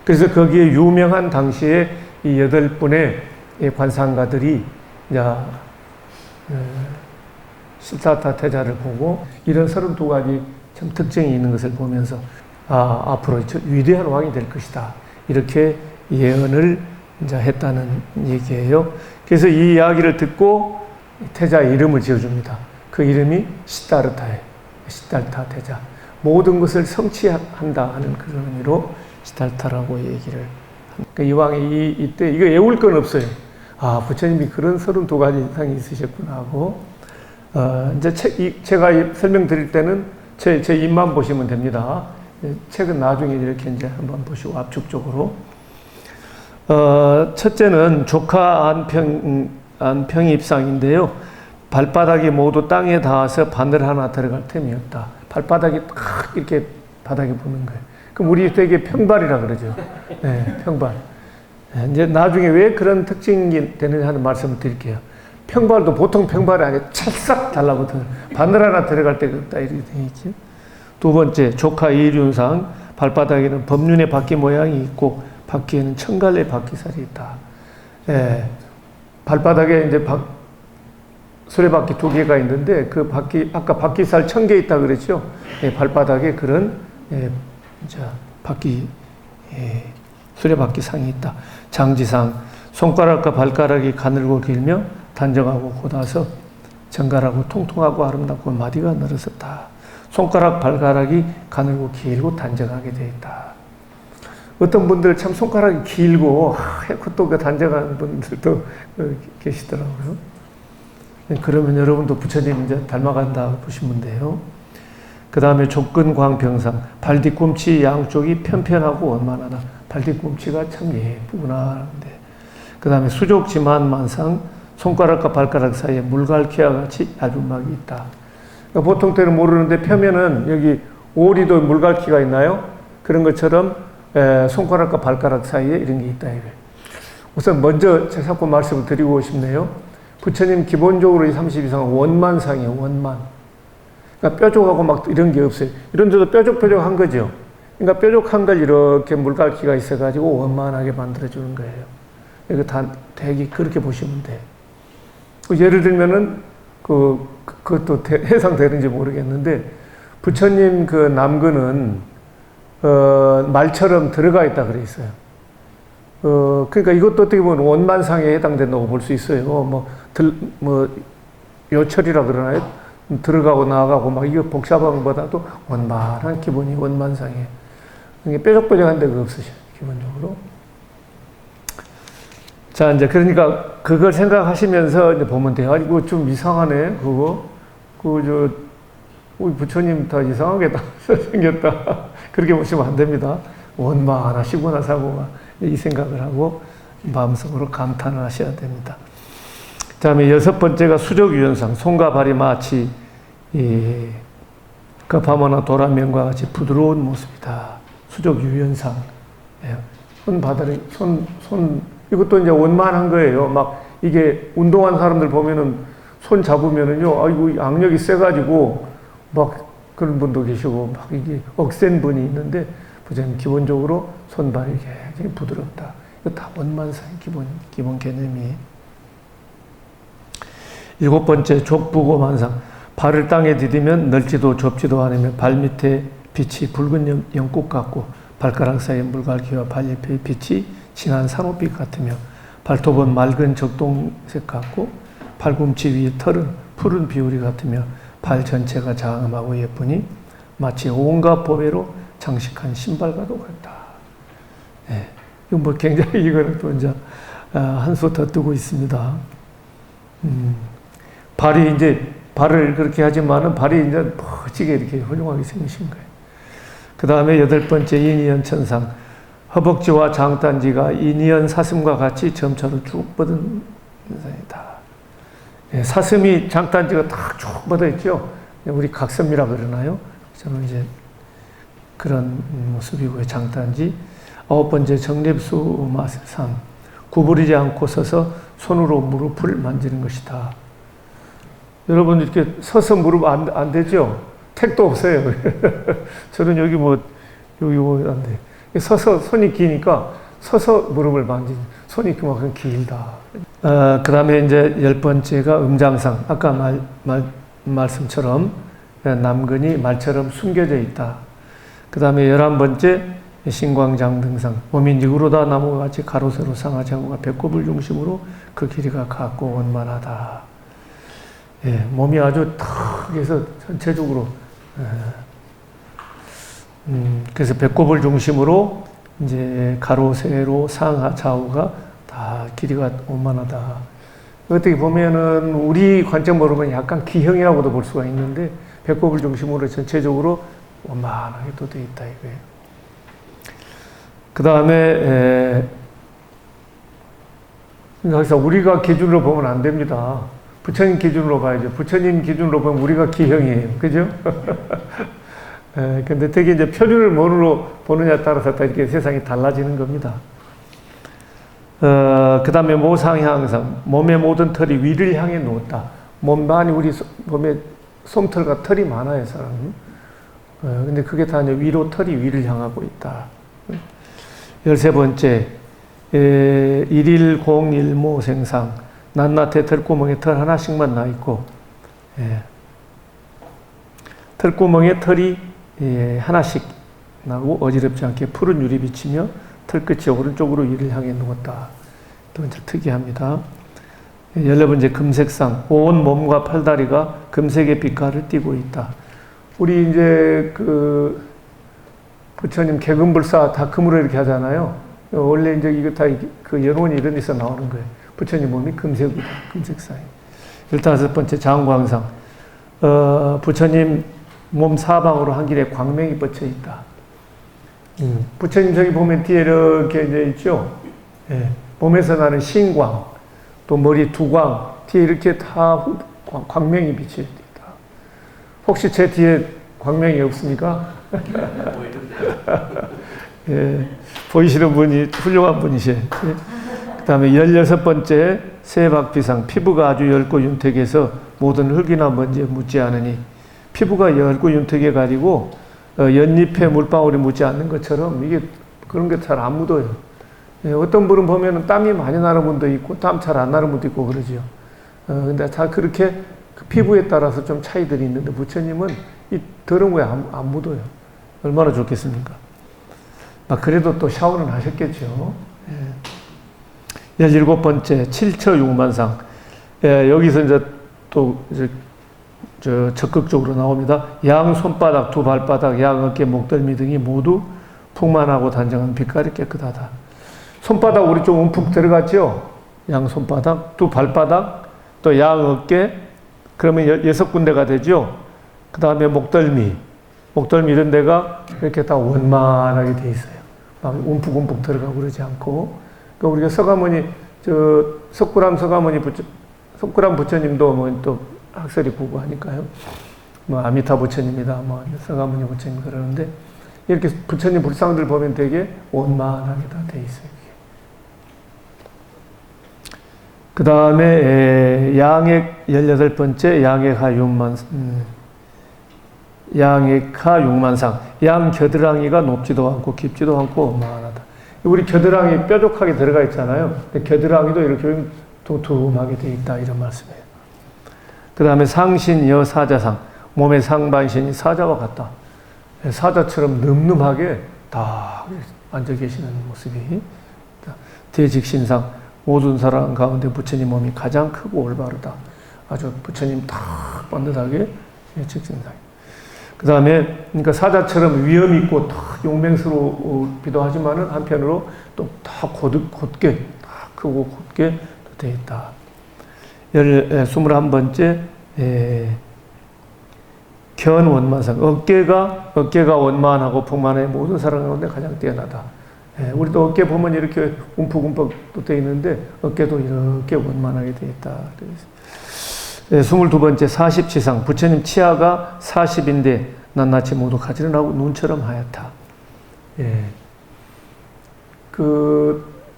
그래서 거기에 유명한 당시에 이 8분의 관상가들이 이제 시달타 태자를 보고 이런 32가지 참 특징이 있는 것을 보면서 앞으로 위대한 왕이 될 것이다. 이렇게 예언을 이제 했다는 얘기예요. 그래서 이 이야기를 듣고 태자의 이름을 지어줍니다. 그 이름이 시달타예요. 시달타 태자. 모든 것을 성취한다 하는 그런 의미로 시달타라고 얘기를 합니다. 이 왕이 이때 이거 외울 건 없어요. 부처님이 그런 32가지 이상이 있으셨구나 하고 이제 제가 설명드릴 때는 제 입만 보시면 됩니다. 책은 나중에 이렇게 이제 한번 보시고 압축적으로. 첫째는 조카 안평입상인데요. 발바닥이 모두 땅에 닿아서 바늘 하나 들어갈 틈이 없다. 발바닥이 탁 이렇게 바닥에 붙는 거예요. 그럼 우리 되게 평발이라 그러죠. 네, 평발. 이제 나중에 왜 그런 특징이 되느냐 하는 말씀을 드릴게요. 평발도 보통 평발이 아니라 찰싹 달라붙어요. 바늘 하나 들어갈 데가 없다 이렇게 되어 있죠. 두 번째, 조카 이륜상. 발바닥에는 법륜의 바퀴 모양이 있고 바퀴에는 청갈래 바퀴살이 있다. 발바닥에 이제 수레바퀴 2개가 있는데 그 바퀴 아까 바퀴살 1000개 있다 그랬죠. 발바닥에 그런 바퀴 수레바퀴 상이 있다. 장지상. 손가락과 발가락이 가늘고 길며 단정하고 곧아서 정갈하고 통통하고 아름답고 마디가 늘어섰다. 손가락 발가락이 가늘고 길고 단정하게 되어 있다. 어떤 분들 참 손가락이 길고 해코또 단정한 분들도 계시더라고요. 그러면 여러분도 부처님 이제 닮아간다 보시면 돼요. 그 다음에 족근광평상. 발 뒤꿈치 양쪽이 편편하고 원만하다. 발 뒤꿈치가 참 예쁘구나. 그 다음에 수족지만만상. 손가락과 발가락 사이에 물갈퀴와 같이 얇은 막이 있다. 그러니까 보통 때는 모르는데 펴면은 여기 오리도 물갈퀴가 있나요? 그런 것처럼 손가락과 발가락 사이에 이런 게 있다. 이거예요. 우선 먼저 제가 자꾸 말씀을 드리고 싶네요. 부처님 기본적으로 이 32상은 원만상이에요. 원만. 그러니까 뾰족하고 막 이런 게 없어요. 이런 데도 뾰족뾰족한 거죠. 그러니까 뾰족한 걸 이렇게 물갈퀴가 있어가지고 원만하게 만들어주는 거예요. 이거 다 되게 그렇게 보시면 돼요. 예를 들면은 그것도 해상되는지 모르겠는데 부처님 그 남근은 말처럼 들어가 있다 그래 있어요. 그러니까 이것도 어떻게 보면 원만상에 해당된다고 볼 수 있어요. 요철이라 그러나요? 들어가고 나가고 막 이거 복잡한 것보다도 원만한 기본이 원만상이에요. 그러니까 뾰족뾰족한 데가 없으셔요. 기본적으로. 자, 이제 그러니까 그걸 생각하시면서 이제 보면 돼요. 이거 좀 이상하네. 우리 부처님 다 이상하게 다 생겼다. 그렇게 보시면 안 됩니다. 원만하시구나 사고가. 이 생각을 하고 마음속으로 감탄을 하셔야 됩니다. 그 다음에 6번째가 수족유연상. 손과 발이 마치 밤하나 도라면과 같이 부드러운 모습이다. 수족유연상. 이것도 이제 원만한 거예요. 막 이게 운동한 사람들 보면은 손 잡으면은요, 아이고 악력이 세가지고 막 그런 분도 계시고 막 이게 억센 분이 있는데 부처님 기본적으로 손발이 굉장히 부드럽다. 이거 다 원만상의 기본 개념이에요. 7번째 족부고만상. 발을 땅에 디디면 넓지도 좁지도 않으며 발밑에 빛이 붉은 연꽃 같고 발가락 사이에 물갈퀴와 발옆에 빛이 진한 산호빛 같으며 발톱은 맑은 적동색 같고 팔꿈치 위의 털은 푸른 비우리 같으며 발 전체가 장엄하고 예쁘니 마치 온갖 보배로 장식한 신발과도 같다. 이거 굉장히 이거는 또 이제 한 수 더 뜨고 있습니다. 발을 그렇게 하지만은 발이 이제 멋지게 이렇게 훌륭하게 생기신 거예요. 그 다음에 8번째 인이연천상. 허벅지와 장단지가 인이연 사슴과 같이 점차로 쭉 뻗은 현상이다. 사슴이 장단지가 딱 쭉 뻗어 있죠. 우리 각섬이라 그러나요? 저는 이제 그런 모습이고요. 장단지. 9번째 정립수마상. 구부리지 않고 서서 손으로 무릎을 만지는 것이다. 여러분 이렇게 서서 무릎 안 되죠? 택도 없어요. 저는 여기 안 돼. 서서 손이 기니까 서서 무릎을 만지는 손이 그만큼 길다. 그 다음에 이제 10번째가 음장상. 아까 말씀처럼 남근이 말처럼 숨겨져 있다. 그 다음에 11번째 신광장등상. 몸이 니구르다 나무와 같이 가로 세로 상하지 않고 배꼽을 중심으로 그 길이가 같고 원만하다. 예, 몸이 아주 탁 해서 전체적으로 그래서 배꼽을 중심으로 이제 가로 세로 상하 좌우가 다 길이가 원만하다. 어떻게 보면은 우리 관점으로 보면 약간 기형이라고도 볼 수가 있는데 배꼽을 중심으로 전체적으로 원만하게 또 돼 있다 이거예요. 그 다음에 그래서 우리가 기준으로 보면 안 됩니다. 부처님 기준으로 봐야죠. 부처님 기준으로 보면 우리가 기형이에요. 그죠? 근데 되게 이제 표준을 뭐로 보느냐에 따라서 이렇게 세상이 달라지는 겁니다. 그 다음에 모상향상. 몸의 모든 털이 위를 향해 누웠다. 많이 우리 몸에 솜털과 털이 많아요, 사람은. 근데 그게 다 이제 위로 털이 위를 향하고 있다. 13번째, 일일공일모생상. 낱낱의 털구멍에 털 하나씩만 나 있고, 털구멍에 털이 하나씩 나고 어지럽지 않게 푸른 유리 비치며 털끝이 오른쪽으로 위를 향해 누웠다. 또 이제 특이합니다. 14번째 금색상. 온 몸과 팔다리가 금색의 빛깔을 띠고 있다. 우리 이제 부처님 개금불사 다 금으로 이렇게 하잖아요. 원래 이제 이거 다 그 연원 이런 데서 나오는 거예요. 부처님 몸이 금색이다. 금색상이. 15번째 장광상. 부처님 몸 사방으로 한 길에 광명이 뻗쳐 있다. 부처님 저기 보면 뒤에 이렇게 이제 있죠. 예. 몸에서 나는 신광, 또 머리 두광, 뒤에 이렇게 다 광명이 비쳐 있다. 혹시 제 뒤에 광명이 없습니까? 예. 보이시는 분이 훌륭한 분이셔. 예. 그 다음에 16번째 세박비상. 피부가 아주 엷고 윤택해서 모든 흙이나 먼지에 묻지 않으니. 피부가 엷고 윤택해 가지고 연잎에 물방울이 묻지 않는 것처럼 이게 그런 게 잘 안 묻어요. 예, 어떤 분은 보면은 땀이 많이 나는 분도 있고 땀 잘 안 나는 분도 있고 그러죠. 근데 다 그렇게 그 피부에 따라서 좀 차이들이 있는데 부처님은 이 더러운 거에 안 묻어요. 얼마나 좋겠습니까? 그래도 또 샤워는 하셨겠죠. 예. 17번째 칠처육만상. 예, 여기서 이제 또 이제 적극적으로 나옵니다. 양 손바닥, 두 발바닥, 양 어깨, 목덜미 등이 모두 풍만하고 단정한 빛깔이 깨끗하다. 손바닥 우리 좀 움푹 들어갔죠? 양 손바닥, 두 발바닥, 또 양 어깨, 그러면 6군데가 되죠? 그 다음에 목덜미 이런 데가 이렇게 다 원만하게 돼 있어요. 막 움푹움푹 들어가고 그러지 않고. 그러니까 우리가 서가모니, 석굴암 부처님도 뭐 또 학설이 구구하니까요. 뭐 아미타 부처님이다, 뭐 서가모니 부처님 그러는데 이렇게 부처님 불상들 보면 되게 원만하게 다 돼 있어요. 그 다음에 양액 18번째 양액하 6만상. 양 겨드랑이가 높지도 않고 깊지도 않고 원만하다. 우리 겨드랑이 뾰족하게 들어가 있잖아요. 겨드랑이도 이렇게 두툼하게 돼 있다 이런 말씀이에요. 그 다음에 상신여 사자상. 몸의 상반신이 사자와 같다. 사자처럼 늠름하게 다 앉아 계시는 모습이. 대직신상. 모든 사람 가운데 부처님 몸이 가장 크고 올바르다. 아주 부처님 딱 반듯하게 직신상. 그 다음에 그러니까 사자처럼 위험 있고 딱 용맹스럽기도 하지만은 한편으로 또 다 곧게 딱 크고 곧게 되어 있다. 21번째 견원만상. 어깨가 원만하고 풍만해 모든 사람 가운데 가장 뛰어나다. 우리도 어깨 보면 이렇게 움푹움푹 되어 있는데 어깨도 이렇게 원만하게 되어 있다. 22번째 사십치상. 부처님 치아가 40인데 낱낱이 모두 가지런하고 눈처럼 하얗다. 예.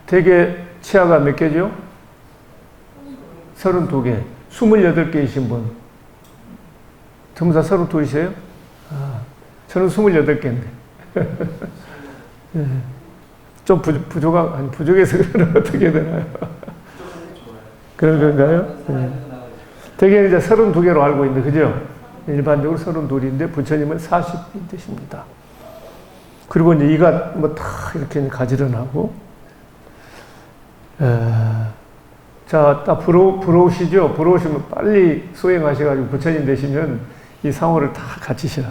대개 치아가 몇 개죠? 32개. 28개이신 분. 전부 다 32이세요? 저는 28개인데. 예. 좀 부족해서 그러면 어떻게 되나요? 그런 건가요? 예. 대개 이제 32개로 알고 있는데, 그죠? 일반적으로 32인데, 부처님은 40인 뜻입니다. 그리고 이제 이가 뭐 다 이렇게 가지런하고, 자, 딱 부러우시죠? 부러우시면 빨리 수행하셔가지고 부처님 되시면 이 상호를 다 갖추셔.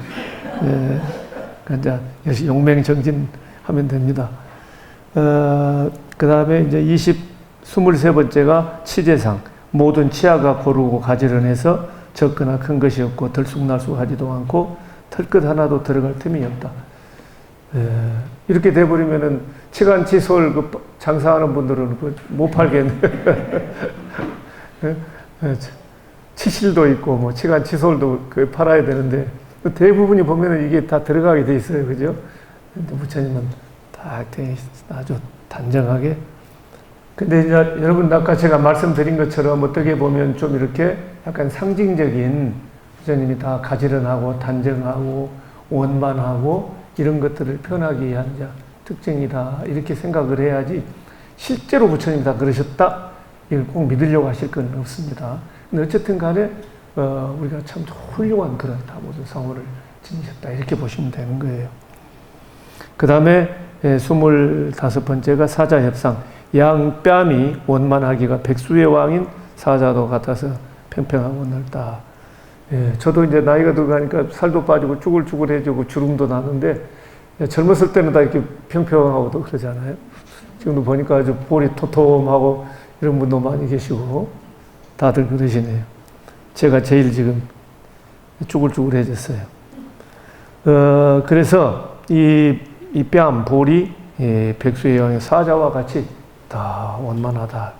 예. 그러니까 이제 용맹정진하면 됩니다. 그 다음에 이제 23번째가 치제상. 모든 치아가 고르고 가지런해서 적거나 큰 것이 없고 들쑥날쑥하지도 않고 털끝 하나도 들어갈 틈이 없다. 이렇게 돼버리면은 치간치솔 그 장사하는 분들은 못 팔겠네. 치실도 있고 뭐 치간치솔도 그 팔아야 되는데 대부분이 보면은 이게 다 들어가게 돼 있어요, 그죠? 근데 부처님은 다 아주 단정하게. 근데 이제 여러분 아까 제가 말씀드린 것처럼 어떻게 보면 좀 이렇게 약간 상징적인 부처님이 다 가지런하고 단정하고 원만하고 이런 것들을 표현하기 위한 특징이다 이렇게 생각을 해야지 실제로 부처님이 다 그러셨다 이걸 꼭 믿으려고 하실 건 없습니다. 근데 어쨌든 간에 우리가 참 훌륭한 그런 다모든 상호를 지니셨다 이렇게 보시면 되는 거예요. 그 다음에 25번째가 사자협상. 양뺨이 원만하기가 백수의 왕인 사자도 같아서 평평하고 넓다. 예, 저도 이제 나이가 들어가니까 살도 빠지고 쭈글쭈글해지고 주름도 나는데 젊었을 때는 다 이렇게 평평하고도 그러잖아요. 지금도 보니까 아주 볼이 토톰하고 이런 분도 많이 계시고 다들 그러시네요. 제가 제일 지금 쭈글쭈글해졌어요. 그래서 이 뺨, 볼이 백수의 왕인 사자와 같이 다 원만하다.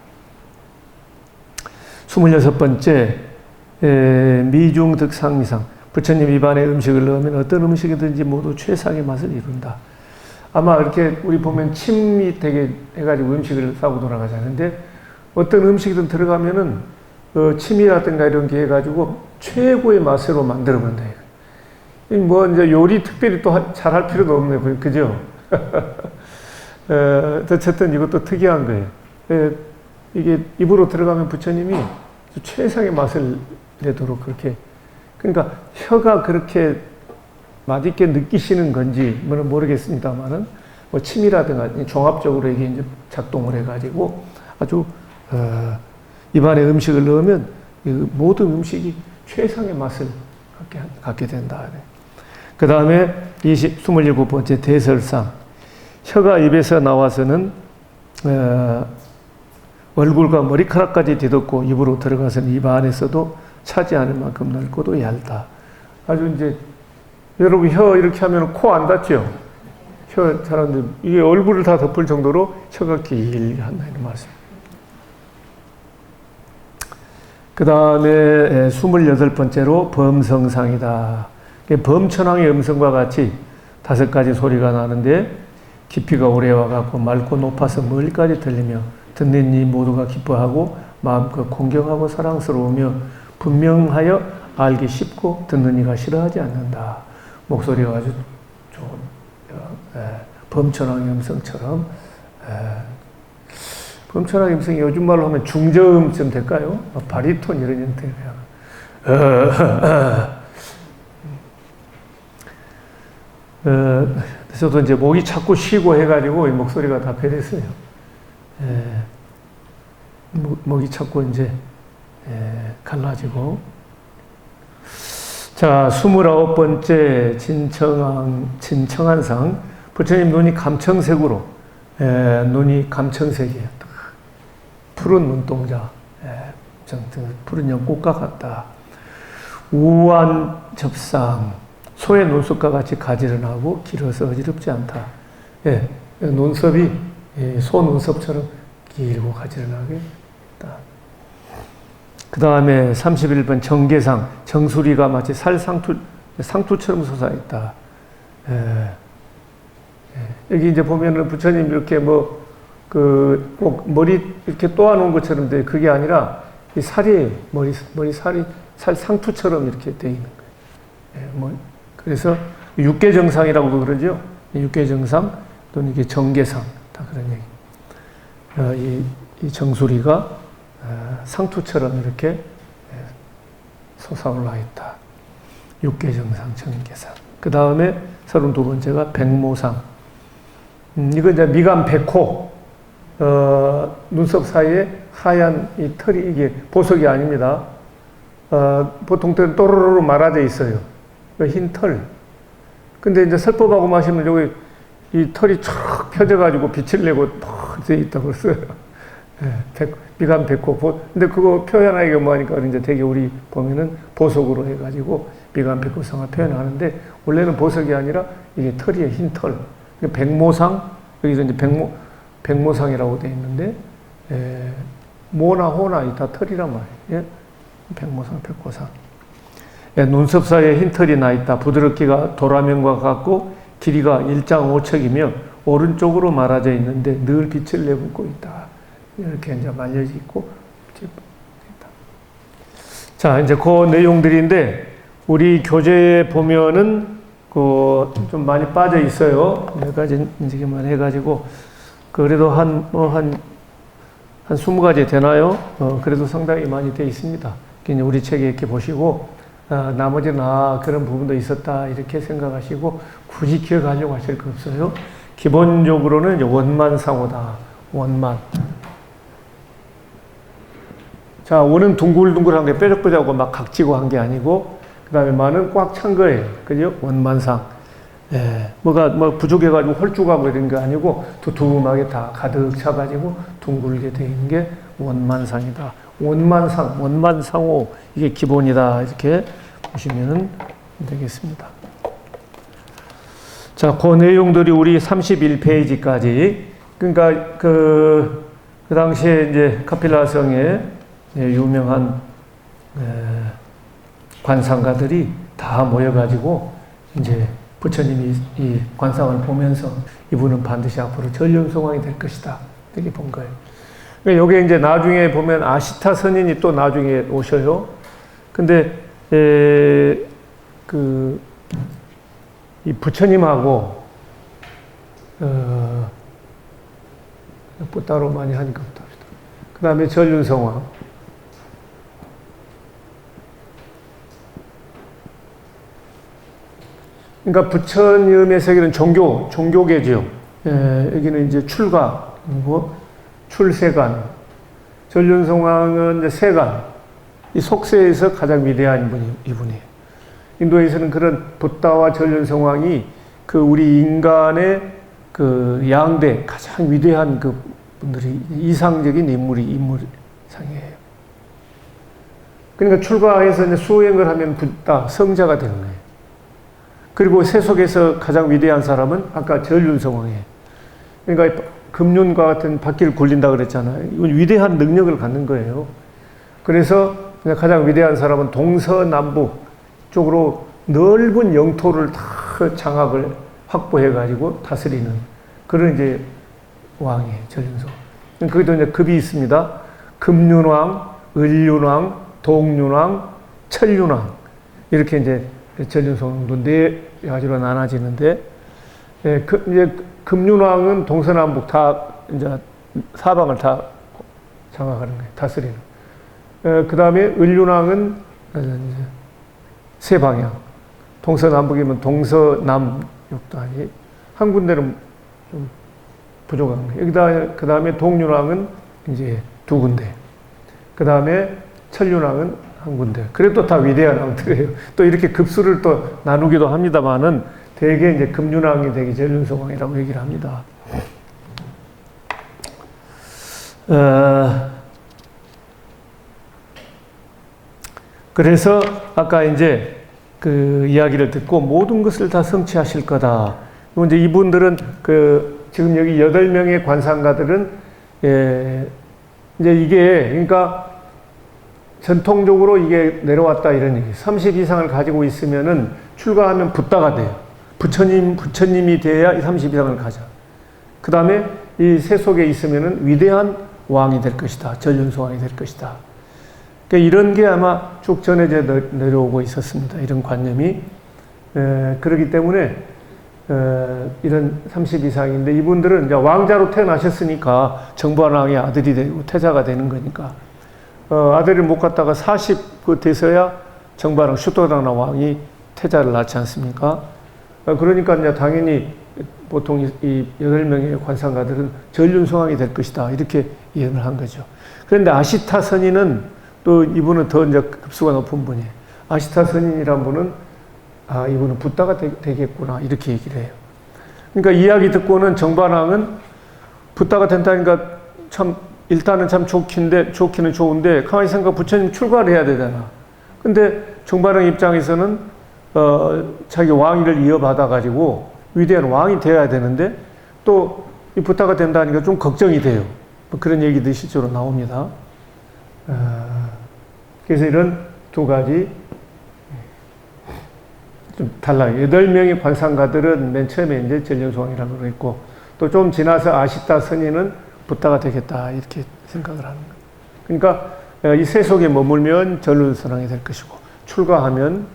26번째 미중득상미상. 부처님 입안에 음식을 넣으면 어떤 음식이든지 모두 최상의 맛을 이룬다. 아마 이렇게 우리 보면 침이 되게 해가지고 음식을 싸고 돌아가자는데 어떤 음식이든 들어가면은 침이라든가 이런 게 해가지고 최고의 맛으로 만들어본다. 뭐 이제 요리 특별히 또 잘할 필요도 없네요. 그죠? 어쨌든 이것도 특이한 거예요. 이게 입으로 들어가면 부처님이 최상의 맛을 내도록 그렇게. 그러니까 혀가 그렇게 맛있게 느끼시는 건지 뭐는 모르겠습니다만은 뭐 침이라든가 종합적으로 이게 이제 작동을 해가지고 아주 입안에 음식을 넣으면 모든 음식이 최상의 맛을 갖게 된다. 그 다음에 27번째 대설상. 혀가 입에서 나와서는 얼굴과 머리카락까지 뒤덮고 입으로 들어가서는 입 안에서도 차지 않을 만큼 넓고도 얇다. 아주 이제 여러분 혀 이렇게 하면 코 안 닿죠? 혀 잘하는데 이게 얼굴을 다 덮을 정도로 혀가 길게 한다 이런 말씀. 그 다음에 28번째로 범성상이다. 범천왕의 음성과 같이 5가지 소리가 나는데 깊이가 오래 와갖고 맑고 높아서 멀리까지 들리며 듣는 이 모두가 기뻐하고 마음껏 공경하고 사랑스러우며 분명하여 알기 쉽고 듣는 이가 싫어하지 않는다. 목소리가 아주 좋은 범천왕의 음성처럼 범천왕의 음성이 요즘 말로 하면 중저음쯤 될까요? 바리톤 이런 형태예요. 저도 이제 목이 자꾸 쉬고 해가지고 이 목소리가 다 변했어요. 목이 자꾸 이제 갈라지고. 자, 29번째 진청한상. 부처님 눈이 감청색으로, 눈이 감청색이에요. 푸른 눈동자, 푸른 연꽃과 같다. 우완접상. 소의 눈썹과 같이 가지런하고 길어서 어지럽지 않다. 눈썹이 소 눈썹처럼 길고 가지런하게 있다. 그 다음에 31번 정계상. 정수리가 마치 상투처럼 솟아있다. 여기 이제 보면은 부처님 이렇게 꼭 머리 이렇게 또아놓은 것처럼 돼. 그게 아니라 이 살이, 머리 살이 상투처럼 이렇게 돼 있는 거예요. 그래서 육계정상이라고도 그러죠. 육계정상, 또는 이게 정계상, 다 그런 얘기. 이 정수리가 상투처럼 이렇게 솟아올라 있다. 육계정상, 정계상. 그 다음에 32번째가 백모상. 이거 이제 미간 백호, 눈썹 사이에 하얀 이 털이 이게 보석이 아닙니다. 보통 때는 또르르 말아져 있어요. 흰 털. 근데 이제 설법하고 마시면 여기 이 털이 쫙 펴져가지고 빛을 내고 탁 돼 있다고 써요. 미간 백호. 근데 그거 표현하기가 뭐하니까 이제 되게 우리 보면은 보석으로 해가지고 미간 백호상을 표현하는데 원래는 보석이 아니라 이게 털이에요. 흰 털. 백모상, 여기서 이제 백모상이라고 되어 있는데, 모나 호나 이 다 털이란 말이에요. 백모상, 백호상. 눈썹 사이에 흰 털이 나 있다. 부드럽기가 도라면과 같고 길이가 1.5척이며 오른쪽으로 말아져 있는데 늘 빛을 내뿜고 있다. 이렇게 이제 말려져 있고. 자, 이제 그 내용들인데 우리 교재에 보면은 좀 많이 빠져 있어요. 몇 가지 인지기만 해가지고 그래도 한 20가지 되나요? 그래도 상당히 많이 돼 있습니다. 그냥 우리 책에 이렇게 보시고 나머지는 그런 부분도 있었다 이렇게 생각하시고 굳이 기억하려고 하실 거 없어요. 기본적으로는 원만상호다. 원만. 자, 원은 둥글둥글한 게 뾰족뾰족하고 막 각지고 한 게 아니고 그 다음에 만은 꽉 찬 거예요. 그죠? 원만상. 뭐가 부족해가지고 홀쭉하고 이런 게 아니고 두툼하게 다 가득 차가지고 둥글게 되어 있는 게 원만상이다. 원만상, 원만상호. 이게 기본이다. 이렇게 보시면 되겠습니다. 자, 그 내용들이 우리 31페이지까지. 그러니까 그 당시에 이제 카필라성의 유명한 관상가들이 다 모여가지고 이제 부처님이 이 관상을 보면서 이분은 반드시 앞으로 전륜성왕이 될 것이다. 이렇게 본 거예요. 그러니까 요게 이제 나중에 보면 아시타 선인이 또 나중에 오셔요. 근데 이 부처님하고 뭐 따로 많이 하니까 합시다. 그 다음에 전륜성왕. 그러니까 부처님의 세계는 종교계죠. 여기는 이제 출가, 그리고 출세관, 전륜성왕은 이제 세관, 이 속세에서 가장 위대한 이분이에요. 인도에서는 그런 붓다와 전륜성왕이 그 우리 인간의 그 양대 가장 위대한 그 분들이 이상적인 인물상이에요. 그러니까 출가해서 이제 수행을 하면 붓다, 성자가 되는 거예요. 그리고 세속에서 가장 위대한 사람은 아까 전륜성왕이에요. 그러니까 금륜과 같은 바퀴를 굴린다 그랬잖아요. 이건 위대한 능력을 갖는 거예요. 그래서 가장 위대한 사람은 동서남북 쪽으로 넓은 영토를 다 장악을 확보해가지고 다스리는 그런 이제 왕이에요. 전륜성왕. 거기도 이제 급이 있습니다. 금륜왕, 을륜왕, 동륜왕, 천륜왕. 이렇게 이제 전륜성왕도 네 가지로 나눠지는데, 이제 금륜왕은 동서남북 다 이제 사방을 다 장악하는 거예요. 다스리는. 그 다음에 을륜왕은 세 방향. 동서남북이면 동서남북도 아니, 한 군데는 좀 부족한 거예요. 여기다 그 다음에 동륜왕은 이제 두 군데. 그 다음에 천륜왕은 한 군데. 그래도 다 위대한 왕들이에요. 또 이렇게 급수를 또 나누기도 합니다만은 대개 이제 금륜왕이 되게 전륜성왕이라고 얘기를 합니다. 그래서 아까 이제 그 이야기를 듣고 모든 것을 다 성취하실 거다. 이제 이분들은 지금 여기 8명의 관상가들은 이제 이게 그러니까 전통적으로 이게 내려왔다 이런 얘기. 30 이상을 가지고 있으면은 출가하면 붓다가 돼요. 부처님이 돼야 이 30 이상을 가져. 그 다음에 이 세속에 있으면은 위대한 왕이 될 것이다. 전륜성왕이 될 것이다. 그러니까 이런 게 아마 쭉 전해져 내려오고 있었습니다. 이런 관념이. 그렇기 때문에 이런 30 이상인데 이분들은 이제 왕자로 태어나셨으니까 정부한 왕의 아들이 되고 태자가 되는 거니까 아들을 못 갖다가 40 돼서야 정부한 왕 슈토다나 왕이 태자를 낳지 않습니까? 그러니까 이제 당연히 보통 이 8명의 관상가들은 전륜성왕이 될 것이다 이렇게 예언을 한 거죠. 그런데 아시타 선인은 또 이분은 더 이제 급수가 높은 분이에요. 아시타 선인이란 분은 이분은 붓다가 되겠구나 이렇게 얘기를 해요. 그러니까 이야기 듣고는 정반왕은 붓다가 된다니까 참 일단은 참 좋기는 좋은데 가만히 생각 부처님 출가를 해야 되잖아. 근데 정반왕 입장에서는 자기 왕위를 이어받아 가지고 위대한 왕이 되어야 되는데 또 이 붓다가 된다니까 좀 걱정이 돼요. 뭐 그런 얘기도 실제로 나옵니다. 그래서 이런 두 가지 좀 달라요. 8명의 관상가들은 맨 처음에 이제 전륜성왕이라고 그랬고 또 좀 지나서 아시타 선인은 붓다가 되겠다 이렇게 생각을 하는 거예요. 그러니까 이 세속에 머물면 전륜성왕이 될 것이고 출가하면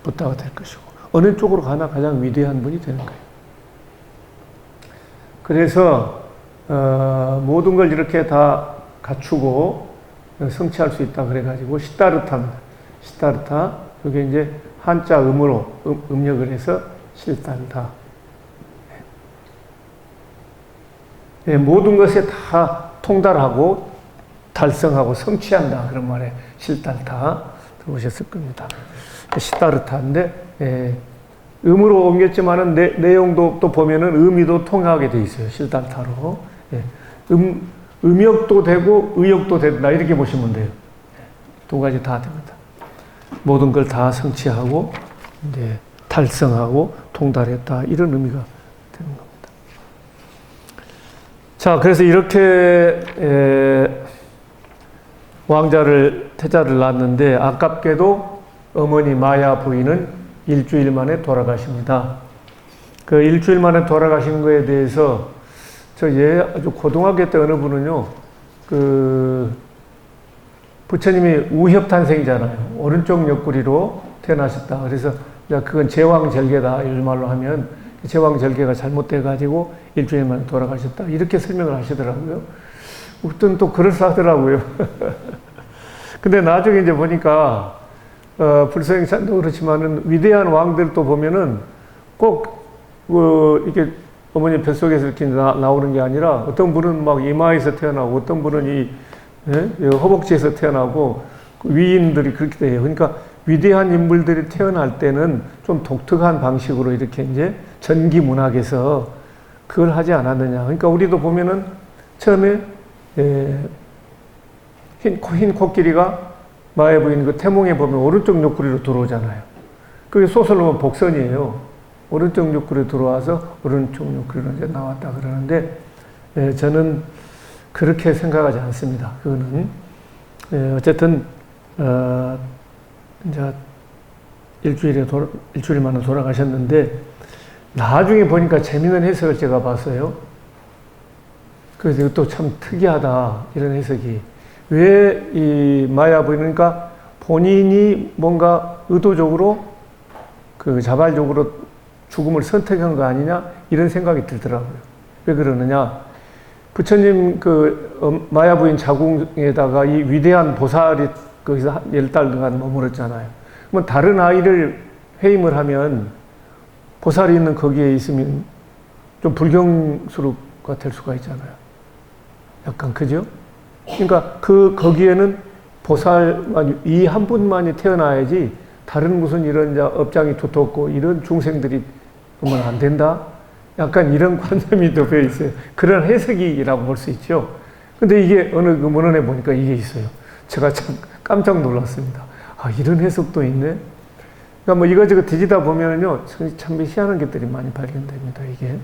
붓다가 될 것이고 어느 쪽으로 가나 가장 위대한 분이 되는 거예요. 그래서 모든 걸 이렇게 다 갖추고 성취할 수 있다 그래가지고 시다르타입니다. 시다르타 그게 이제 한자 음으로 음력을 해서 실달타. 네, 모든 것에 다 통달하고 달성하고 성취한다 그런 말에 실달타 들어보셨을 겁니다. 시다르타인데 음으로 옮겼지만은 내용도 또 보면은 의미도 통하게 돼 있어요. 실달타로. 음역도 되고 의역도 된다 이렇게 보시면 돼요. 두 가지 다 됩니다. 모든 걸 다 성취하고 이제 달성하고 통달했다 이런 의미가 되는 겁니다. 자, 그래서 이렇게 태자를 낳았는데 아깝게도 어머니 마야 부인은 일주일 만에 돌아가십니다. 그 일주일 만에 돌아가신 거에 대해서 아주 고등학교 때 어느 분은요, 부처님이 우협탄생이잖아요. 오른쪽 옆구리로 태어나셨다. 그래서 그건 제왕절개다. 일말로 하면 제왕절개가 잘못돼가지고 일주일 만에 돌아가셨다. 이렇게 설명을 하시더라고요. 어떤 또 그럴싸하더라고요. 근데 나중에 이제 보니까 불성행산도 그렇지만은 위대한 왕들도 보면은 꼭 이게 어머니 뱃속에서 이렇게 나오는 게 아니라 어떤 분은 막 이마에서 태어나고 어떤 분은 허벅지에서 태어나고 위인들이 그렇게 돼요. 그러니까 위대한 인물들이 태어날 때는 좀 독특한 방식으로 이렇게 이제 전기 문학에서 그걸 하지 않았느냐. 그러니까 우리도 보면은 처음에 흰 코끼리가 마에 보이는 그 태몽에 보면 오른쪽 옆구리로 들어오잖아요. 그게 소설로 보면 복선이에요. 오른쪽 옆구리로 들어와서 오른쪽 옆구리로 이제 나왔다 그러는데 저는 그렇게 생각하지 않습니다. 그거는 어쨌든 이제 일주일 만에 돌아가셨는데 나중에 보니까 재미있는 해석을 제가 봤어요. 그래서 이것도 참 특이하다 이런 해석이. 왜 이 마야 부인이니까 본인이 뭔가 의도적으로 자발적으로 죽음을 선택한 거 아니냐 이런 생각이 들더라고요. 왜 그러느냐? 부처님 마야 부인 자궁에다가 이 위대한 보살이 거기서 10달간 머물렀잖아요. 그러면 다른 아이를 회임을 하면 보살이 있는 거기에 있으면 좀 불경스럽게 될 수가 있잖아요. 약간 그죠? 그러니까 거기에는 보살만 이 한 분만이 태어나야지 다른 무슨 이런 업장이 두텁고 이런 중생들이 오면 안 된다. 약간 이런 관념이 덮여 있어요. 그런 해석이라고 볼 수 있죠. 근데 이게 어느 문헌에 보니까 이게 있어요. 제가 참 깜짝 놀랐습니다. 이런 해석도 있네. 그러니까 뭐 이거저거 뒤지다 보면은요, 참 희한한 것들이 많이 발견됩니다, 이게.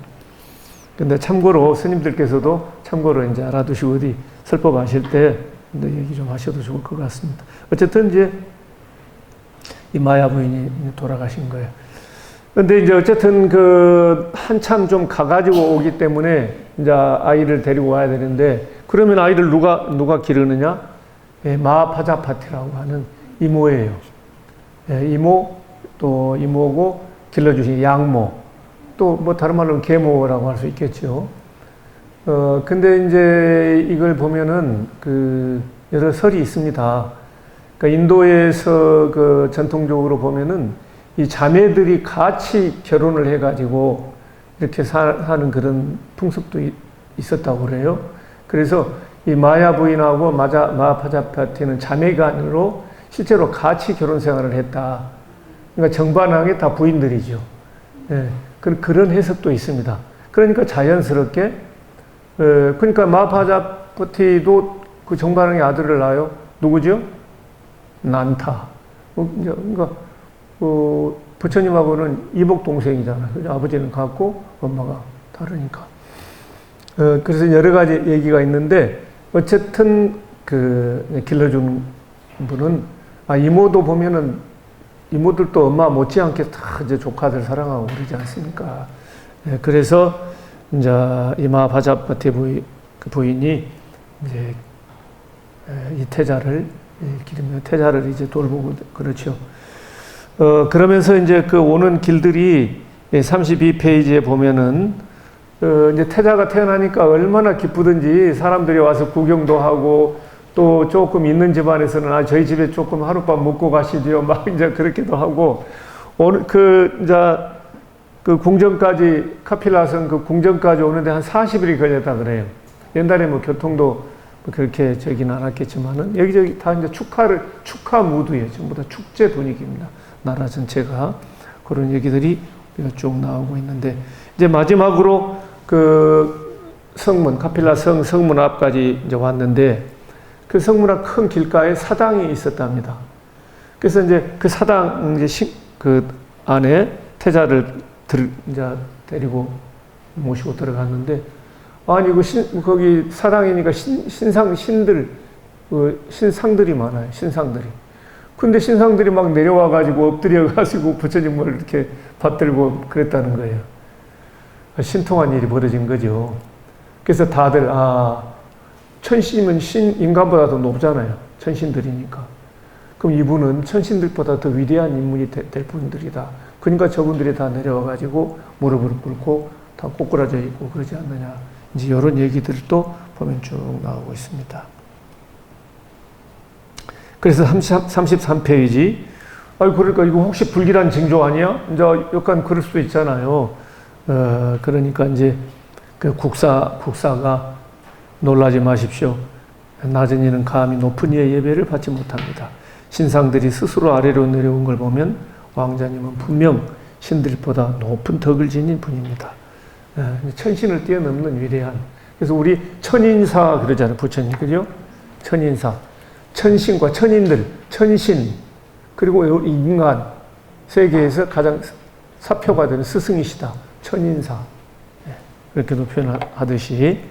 근데 참고로 스님들께서도 참고로 이제 알아두시고 어디 설법하실 때 얘기 좀 하셔도 좋을 것 같습니다. 어쨌든 이제 이 마야 부인이 돌아가신 거예요. 근데 이제 어쨌든 한참 좀 가가지고 오기 때문에 이제 아이를 데리고 와야 되는데 그러면 아이를 누가 기르느냐? 마파자파티라고 하는 이모예요. 이모 또 이모고 길러주신 양모. 또 뭐 다른 말로는 계모라고 할 수 있겠죠. 근데 이제 이걸 보면은 그 여러 설이 있습니다. 그러니까 인도에서 그 전통적으로 보면은 이 자매들이 같이 결혼을 해가지고 이렇게 사는 그런 풍습도 있었다고 그래요. 그래서 이 마야 부인하고 마하파자파티는 자매간으로 실제로 같이 결혼 생활을 했다. 그러니까 정반왕이 다 부인들이죠. 예, 그런 해석도 있습니다. 그러니까 자연스럽게, 그러니까 마하파자파티도 그 정반왕의 아들을 낳아요. 누구죠? 난타. 그러니까 부처님하고는 이복 동생이잖아요. 아버지는 같고 엄마가 다르니까. 그래서 여러 가지 얘기가 있는데 어쨌든 그 길러준 분은 이모도 보면은 이모들도 엄마 못지않게 다 이제 조카들 사랑하고 그러지 않습니까? 그래서 이제 이마바자파티 부인이 이제 이 태자를 기르며 태자를 이제 돌보고 그렇죠. 그러면서 이제 그 오는 길들이 32페이지에 보면은 이제 태자가 태어나니까 얼마나 기쁘든지 사람들이 와서 구경도 하고 또 조금 있는 집안에서는 저희 집에 조금 하룻밤 묵고 가시죠. 막 이제 그렇게도 하고 오늘 이제 그 궁전까지 카필라성 그 궁전까지 오는데 한 40일이 걸렸다 그래요. 옛날에 뭐 교통도 뭐 그렇게 저기는 않았겠지만은 여기저기 다 이제 축하 무드예요. 전부 다 축제 분위기입니다. 나라 전체가 그런 얘기들이 쭉 나오고 있는데 이제 마지막으로 그 성문 카필라 성문 앞까지 이제 왔는데 그 성문 앞 큰 길가에 사당이 있었답니다. 그래서 이제 그 사당 이제 그 안에 태자를 이제 데리고 모시고 들어갔는데 아니 거기 사당이니까 신상들이 많아요. 신상들이. 근데 신상들이 막 내려와 가지고 엎드려 가지고 부처님을 이렇게 받들고 그랬다는 거예요. 신통한 일이 벌어진 거죠. 그래서 다들 천신이면 인간보다 더 높잖아요. 천신들이니까. 그럼 이분은 천신들보다 더 위대한 인물이 될 분들이다. 그러니까 저분들이 다 내려와 가지고 무릎을 꿇고 다 꼬꾸라져 있고 그러지 않느냐. 이제 이런 얘기들도 보면 쭉 나오고 있습니다. 그래서 33페이지. 그러니까 이거 혹시 불길한 징조 아니야? 이제 약간 그럴 수도 있잖아요. 그러니까 이제 그 국사가 놀라지 마십시오. 낮은 이는 감히 높은 이의 예배를 받지 못합니다. 신상들이 스스로 아래로 내려온 걸 보면 왕자님은 분명 신들보다 높은 덕을 지닌 분입니다. 천신을 뛰어넘는 위대한. 그래서 우리 천인사 그러잖아요. 부처님. 그죠? 천인사. 천신과 천인들, 천신, 그리고 인간, 세계에서 가장 사표가 되는 스승이시다. 천인사. 그렇게도 표현하듯이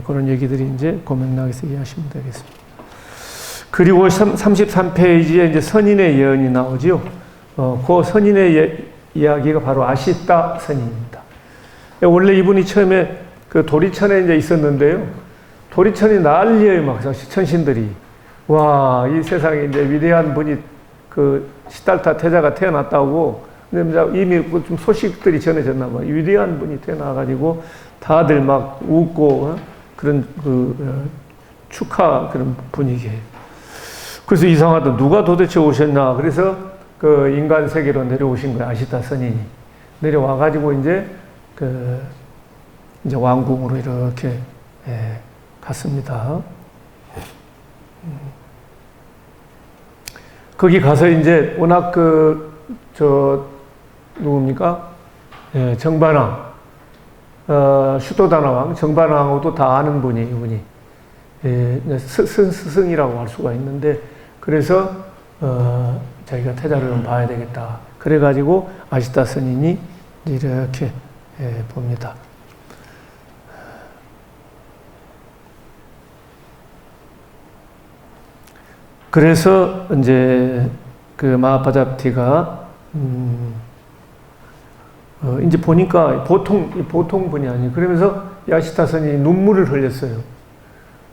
그런 얘기들이 이제 고명락에서 이해하시면 되겠습니다. 그리고 33페이지에 이제 선인의 예언이 나오죠. 그 선인의 이야기가 바로 아시타 선인입니다. 원래 이분이 처음에 그 도리천에 이제 있었는데요. 도리천이 난리예요, 막 천신들이. 와, 이 세상에 이제 위대한 분이 그 시달타 태자가 태어났다고. 근데 이미 좀 소식들이 전해졌나 봐요. 위대한 분이 태어나가지고 다들 막 웃고 그런 축하 그런 분위기예요. 그래서 이상하다. 누가 도대체 오셨나? 그래서 그 인간 세계로 내려오신 거예요. 아시타 선인이 내려와가지고 이제 이제 왕궁으로 이렇게 갔습니다. 거기 가서 이제 워낙 누굽니까? 정반왕, 슈토다나왕, 정반왕하고도 다 아는 분이 이분이. 스승이라고 할 수가 있는데, 그래서, 자기가 태자를 좀 봐야 되겠다. 그래가지고 아시타 선인이 이렇게 봅니다. 그래서 이제 그 마하파자티가 이제 보니까 보통 분이 아니에요. 그러면서 아시타 선인이 눈물을 흘렸어요.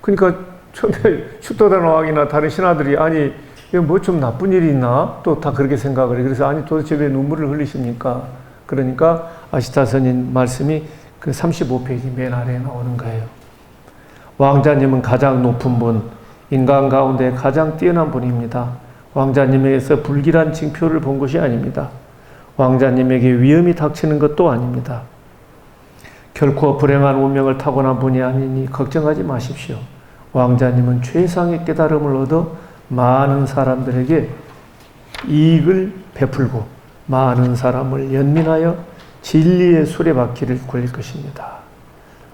그러니까 처음에 슈토다나 왕이나 다른 신하들이 아니 이거 뭐 좀 나쁜 일이 있나? 또 다 그렇게 생각을 해요. 그래서 아니 도대체 왜 눈물을 흘리십니까? 그러니까 아시타 선인 말씀이 그 35페이지 맨 아래에 나오는 거예요. 왕자님은 가장 높은 분, 인간 가운데 가장 뛰어난 분입니다. 왕자님에게서 불길한 징표를 본 것이 아닙니다. 왕자님에게 위험이 닥치는 것도 아닙니다. 결코 불행한 운명을 타고난 분이 아니니 걱정하지 마십시오. 왕자님은 최상의 깨달음을 얻어 많은 사람들에게 이익을 베풀고 많은 사람을 연민하여 진리의 수레바퀴를 굴릴 것입니다.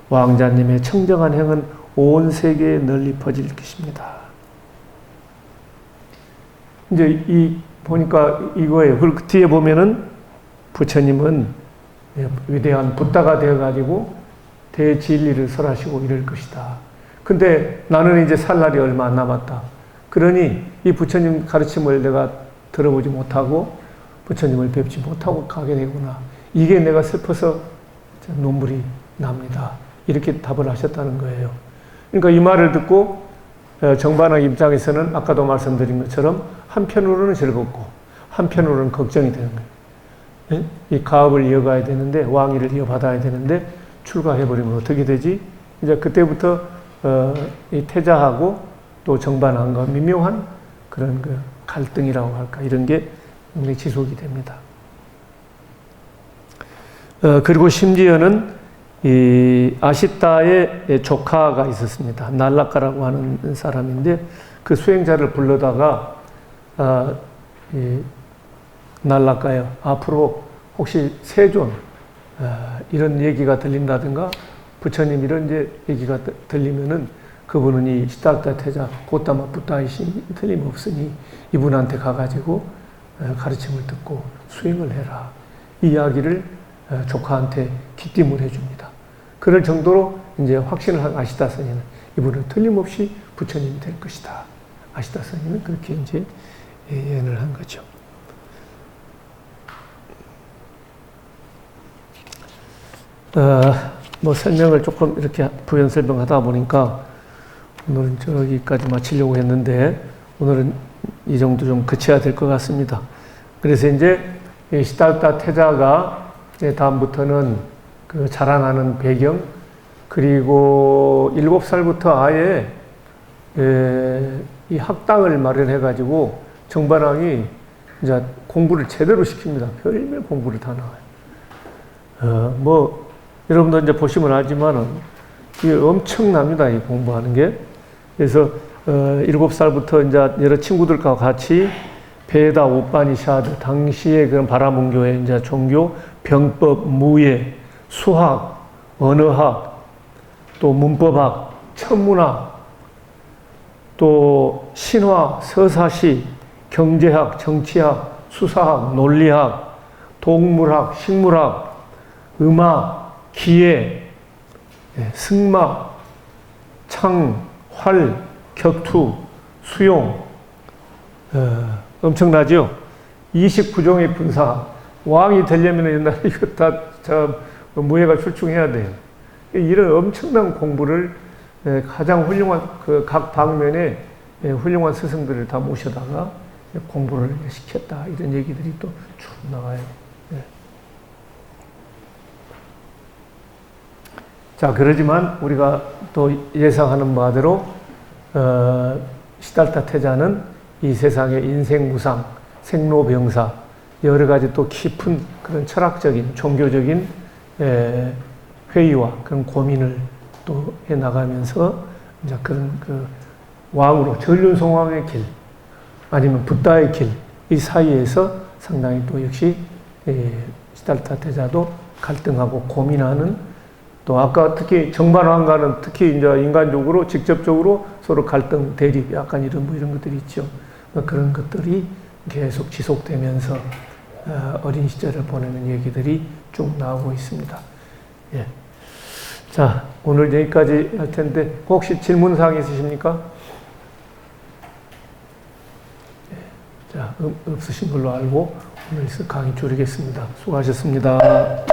왕자님의 청정한 행은 온 세계에 널리 퍼질 것입니다. 이제 보니까 이거예요. 그리고 뒤에 보면은 부처님은 위대한 붓다가 되어가지고 대진리를 설하시고 이럴 것이다. 근데 나는 이제 살 날이 얼마 안 남았다. 그러니 이 부처님 가르침을 내가 들어보지 못하고 부처님을 뵙지 못하고 가게 되구나. 이게 내가 슬퍼서 눈물이 납니다. 이렇게 답을 하셨다는 거예요. 그러니까 이 말을 듣고 정반왕 입장에서는 아까도 말씀드린 것처럼 한편으로는 즐겁고 한편으로는 걱정이 되는 거예요. 이 가업을 이어가야 되는데 왕위를 이어받아야 되는데 출가해버리면 어떻게 되지? 이제 그때부터 이 태자하고 또 정반왕과 미묘한 그런 그 갈등이라고 할까 이런 게 지속이 됩니다. 그리고 심지어는 이 아시타의 조카가 있었습니다. 날라카라고 하는 사람인데 그 수행자를 불러다가 날라카요. 앞으로 혹시 세존 이런 얘기가 들린다든가 부처님 이런 이제 얘기가 들리면은 그분은 이 시달타 태자 고타마 붓다이신 틀림없으니 이분한테 가가지고 가르침을 듣고 수행을 해라. 이 이야기를 조카한테 기띔을 해줍니다. 그럴 정도로 이제 확신을 한 아시타 스님은 이분은 틀림없이 부처님이 될 것이다. 아시타 스님은 그렇게 이제 예언을 한 거죠. 뭐 설명을 조금 이렇게 부연 설명하다 보니까 오늘은 저기까지 마치려고 했는데 오늘은 이 정도 좀 그쳐야 될 것 같습니다. 그래서 이제 시달타 태자가 다음부터는 그 자라나는 배경 그리고 7살부터 아예 이 학당을 마련해 가지고 정반왕이 이제 공부를 제대로 시킵니다. 별별 공부를 다 나와요. 뭐 여러분도 이제 보시면 알지만은 이게 엄청납니다. 이 공부하는 게. 그래서 7살부터 이제 여러 친구들과 같이 베다, 우파니샤드, 당시의 그런 바라문교의 이제 종교, 병법, 무예, 수학, 언어학, 또 문법학, 천문학, 또 신화, 서사시, 경제학, 정치학, 수사학, 논리학, 동물학, 식물학, 음악, 기계, 승마, 창, 활, 격투, 수용, 엄청나죠? 29종의 분사. 왕이 되려면 옛날에 이거 다 무예가 출중해야 돼요. 이런 엄청난 공부를 가장 훌륭한 그 각 방면에 훌륭한 스승들을 다 모셔다가 공부를 시켰다. 이런 얘기들이 또 쭉 나와요. 자, 그러지만 우리가 또 예상하는 바대로 시달타 태자는 이 세상의 인생무상, 생로병사, 여러 가지 또 깊은 그런 철학적인, 종교적인 회의와 그런 고민을 또 해나가면서 이제 그런 그 왕으로 전륜성왕의 길, 아니면 붓다의 길, 이 사이에서 상당히 또 역시 시달타 태자도 갈등하고 고민하는 또 아까 특히 정반왕과는 특히 이제 인간적으로 직접적으로 서로 갈등, 대립, 약간 이런 뭐 이런 것들이 있죠. 그런 것들이 계속 지속되면서 어린 시절을 보내는 얘기들이 쭉 나오고 있습니다. 예. 자, 오늘 여기까지 할 텐데 혹시 질문사항 있으십니까? 예. 자, 없으신 걸로 알고 오늘 강의 줄이겠습니다. 수고하셨습니다.